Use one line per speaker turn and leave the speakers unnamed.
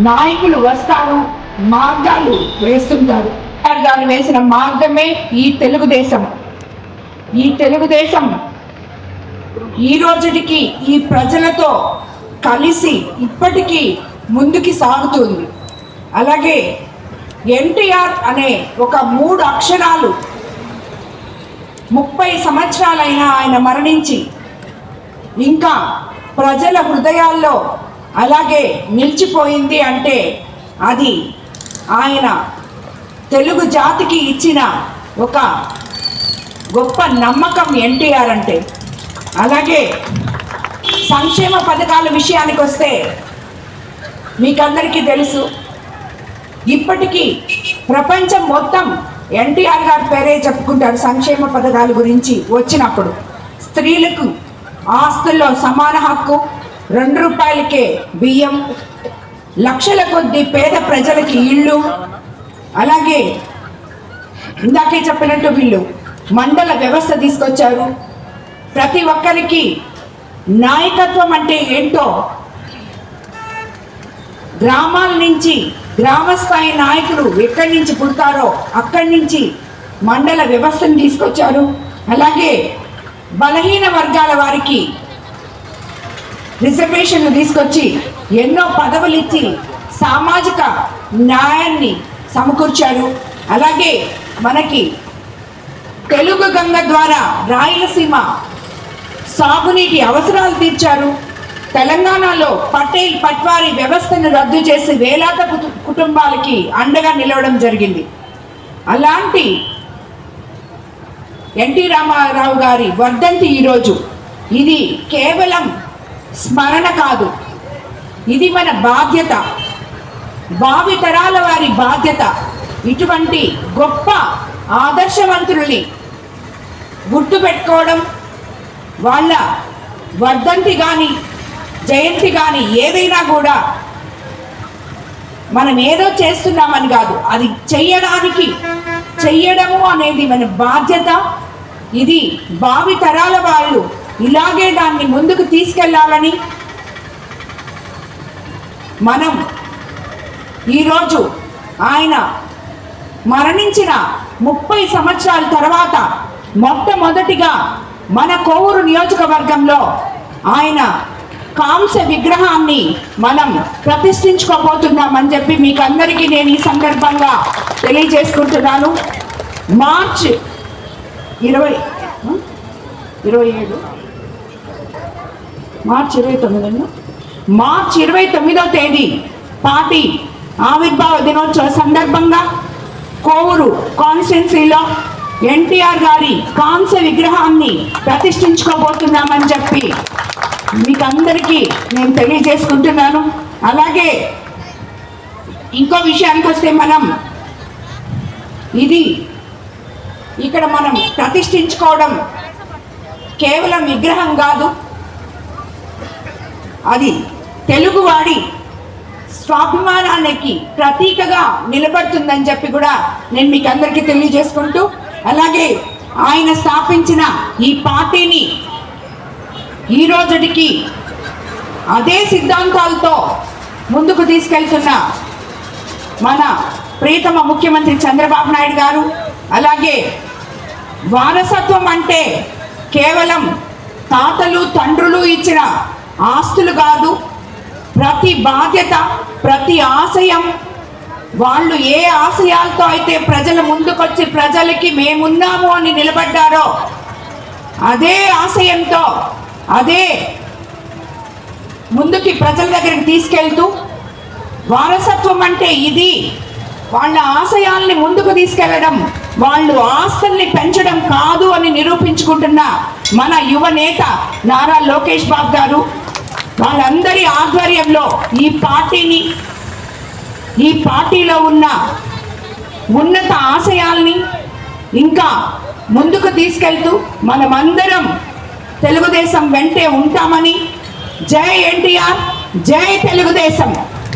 నాయకులు వస్తారు, మార్గాలు వేస్తుంటారు. గారు వేసిన మార్గమే ఈ తెలుగుదేశం. ఈ తెలుగుదేశం ఈ రోజుకి ఈ ప్రజలతో కలిసి ఇప్పటికీ ముందుకి సాగుతుంది. అలాగే ఎన్టీఆర్ అనే ఒక 3 అక్షరాలు 30 సంవత్సరాలైన ఆయన మరణించి ఇంకా ప్రజల హృదయాల్లో అలాగే నిలిచిపోయింది అంటే అది ఆయన తెలుగు జాతికి ఇచ్చిన ఒక గొప్ప నమ్మకం ఎన్టీఆర్ అంటే. అలాగే సంక్షేమ పథకాల విషయానికి వస్తే మీకందరికీ తెలుసు, ఇప్పటికీ ప్రపంచం మొత్తం ఎన్టీఆర్ గారి పేరే చెప్పుకుంటారు సంక్షేమ పథకాల గురించి వచ్చినప్పుడు. స్త్రీలకు ఆస్తుల్లో సమాన హక్కు, 2 రూపాయలకే బియ్యం, లక్షల కొద్ది పేద ప్రజలకి ఇళ్ళు, అలాగే ఇందాకే చెప్పినట్టు వీళ్ళు మండల వ్యవస్థ తీసుకొచ్చారు. ప్రతి ఒక్కరికి నాయకత్వం అంటే ఏంటో గ్రామాల నుంచి గ్రామస్థాయి నాయకులు ఎక్కడి నుంచి పుడతారో అక్కడి నుంచి మండల వ్యవస్థను తీసుకొచ్చారు. అలాగే బలహీన వర్గాల వారికి రిజర్వేషన్లు తీసుకొచ్చి ఎన్నో పదవులు ఇచ్చి సామాజిక న్యాయాన్ని సమకూర్చారు. అలాగే మనకి తెలుగు గంగ ద్వారా రాయలసీమ సాగునీటి అవసరాలు తీర్చారు. తెలంగాణలో పటేల్ పట్వారీ వ్యవస్థను రద్దు చేసి వేలాది కుటుంబాలకి అండగా నిలవడం జరిగింది. అలాంటి ఎన్టీ రామారావు గారి వర్ధంతి ఈరోజు. ఇది కేవలం స్మరణ కాదు, ఇది మన బాధ్యత, భావితరాల వారి బాధ్యత. ఇటువంటి గొప్ప ఆదర్శవంతుల్ని గుర్తుపెట్టుకోవడం, వాళ్ళ వర్ధంతి కానీ జయంతి కానీ ఏదైనా కూడా మనం ఏదో చేస్తున్నామని కాదు, అది చెయ్యడము అనేది మన బాధ్యత. ఇది భావితరాల వాళ్ళు ఇలాగే దాన్ని ముందుకు తీసుకెళ్లాలని మనం ఈరోజు ఆయన మరణించిన 30 సంవత్సరాల తర్వాత మొట్టమొదటిగా మన కోవూరు నియోజకవర్గంలో ఆయన కాంస్య విగ్రహాన్ని మనం ప్రతిష్ఠించుకోబోతున్నామని చెప్పి మీకు అందరికీ నేను ఈ సందర్భంగా తెలియజేసుకుంటున్నాను. మార్చి 29వ తేదీ పార్టీ ఆవిర్భావ దినోత్సవ సందర్భంగా కోవూరు కాన్స్టిట్యున్సీలో ఎన్టీఆర్ గారి కాంస్య విగ్రహాన్ని ప్రతిష్ఠించుకోబోతున్నామని చెప్పి మీకు అందరికీ నేను తెలియజేసుకుంటున్నాను. అలాగే ఇంకో విషయానికి వస్తే ఇది ఇక్కడ మనం ప్రతిష్ఠించుకోవడం కేవలం విగ్రహం కాదు, అది తెలుగువాడి స్వాభిమానానికి ప్రతీకగా నిలబడుతుందని చెప్పి కూడా నేను మీకు అందరికీ తెలియజేసుకుంటూ, అలాగే ఆయన స్థాపించిన ఈ పార్టీని ఈ రోజుకి అదే సిద్ధాంతాలతో ముందుకు తీసుకెళ్తున్న మన ప్రియతమ ముఖ్యమంత్రి చంద్రబాబు నాయుడు గారు. అలాగే వారసత్వం అంటే కేవలం తాతలు తండ్రులు ఇచ్చిన ఆస్తులు కాదు, ప్రతి బాధ్యత, ప్రతి ఆశయం, వాళ్ళు ఏ ఆశయాలతో అయితే ప్రజల ముందుకొచ్చి ప్రజలకి మేమున్నాము అని నిలబడ్డారో అదే ఆశయంతో అదే ముందుకి ప్రజల దగ్గరికి తీసుకెళ్తూ, వారసత్వం అంటే ఇది, వాళ్ళ ఆశయాల్ని ముందుకు తీసుకెళ్లడం, వాళ్ళు ఆస్తుల్ని పెంచడం కాదు అని నిరూపించుకుంటున్న మన యువ నేత నారా లోకేష్ బాబు గారు, వాళ్ళందరి ఆధ్వర్యంలో ఈ పార్టీలో ఉన్న ఉన్నత ఆశయాల్ని ఇంకా ముందుకు తీసుకెళ్తూ మనమందరం తెలుగుదేశం వెంటే ఉంటామని. జై ఎన్టీఆర్, జై తెలుగుదేశం.